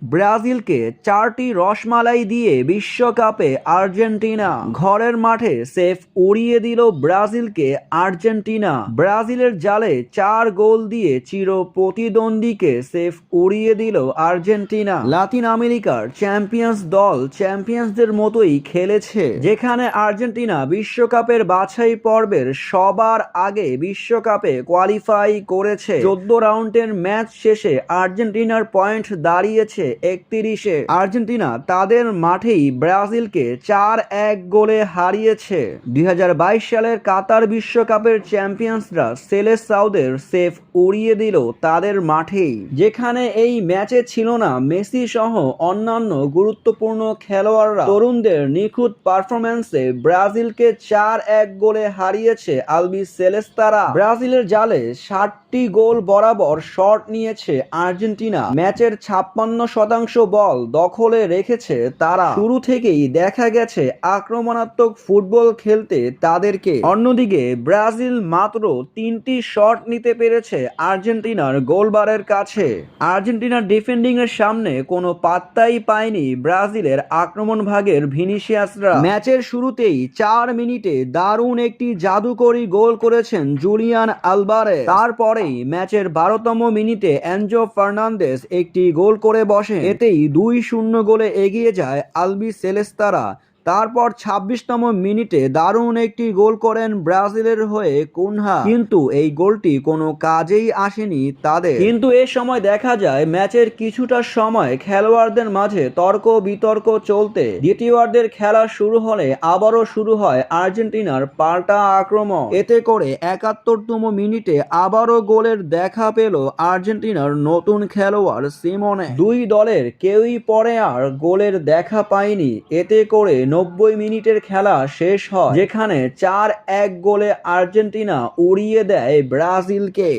ব্রাজিলকে 4টি রসমালাই দিয়ে বিশ্বকাপে আর্জেন্টিনা। ঘরের মাঠে সেফ উড়িয়ে দিল ব্রাজিলকে আর্জেন্টিনা। ব্রাজিলের জালে 4 গোল দিয়ে চির প্রতিদ্বন্দ্বীকে সেফ উড়িয়ে দিল আর্জেন্টিনা। লাতিন আমেরিকার চ্যাম্পিয়ন্স দল চ্যাম্পিয়ন্সদের মতোই খেলেছে, যেখানে আর্জেন্টিনা বিশ্বকাপের বাছাই পর্বের সবার আগে বিশ্বকাপে কোয়ালিফাই করেছে। 14 রাউন্ডের ম্যাচ শেষে আর্জেন্টিনার পয়েন্ট দাঁড়িয়েছে 31-এ। আর্জেন্টিনা তাদের মাঠেই ব্রাজিলকে 4-1 গোলে হারিয়েছে। 2022 সালের কাতার বিশ্বকাপের চ্যাম্পিয়ন্সরা সেলেসাওদের সেফ উড়িয়ে দিল তাদের মাঠেই, যেখানে এই ম্যাচে ছিল না মেসি সহ অন্যান্য গুরুত্বপূর্ণ খেলোয়াড়রা। তরুণদের নিখুঁত পারফরম্যান্সে ব্রাজিলকে 4-1 গোলে হারিয়েছে আলবি সেলেস্তারা। ব্রাজিলের জালে 60টি গোল বরাবর শট নিয়েছে আর্জেন্টিনা। ম্যাচের 56% বল দখলে রেখেছে তারা। শুরু থেকেই দেখা গেছে আক্রমণাত্মক ফুটবল খেলতে তাদেরকে। অন্যদিকে ব্রাজিল মাত্র 3টি শট নিতে পেরেছে আর্জেন্টিনার গোলবারের কাছে। আর্জেন্টিনার ডিফেন্ডিং এর সামনে কোনো পাত্তাই পায়নি ব্রাজিলের আক্রমণ ভাগের ভিনিসিয়াসরা। ম্যাচের শুরুতেই 4 মিনিটে দারুণ একটি জাদুকরী গোল করেছেন জুলিয়ান আলভারেজ। তারপরেই ম্যাচের 12তম মিনিটে এনজো ফার্নান্দেজ একটি গোল করে বসে। এতেই 2-0 গোলে এগিয়ে যায় আলবি সেলেস্তারা। তারপর 26তম মিনিটে দারুণ একটি গোল করেন ব্রাজিলের হয়ে কুনহা, কিন্তু এই গোলটি কোনো কাজেই আসেনি তাদের। কিন্তু এ সময় দেখা যায় ম্যাচের কিছুটা সময় খেলোয়াড়দের মাঝে তর্ক বিতর্ক চলতে দ্বিতীয়ার্ধের খেলা শুরু হলে আবারও শুরু হয় আর্জেন্টিনার পাল্টা আক্রমণ। এতে করে 71তম মিনিটে আবারও গোলের দেখা পেল আর্জেন্টিনার নতুন খেলোয়াড় সিমোনে। দুই দলের কেউই পরে আর গোলের দেখা পায়নি। এতে করে 90 মিনিটের খেলা শেষ হয়, যেখানে 4-1 গোলে আর্জেন্টিনা উড়িয়ে দেয় ব্রাজিলকে।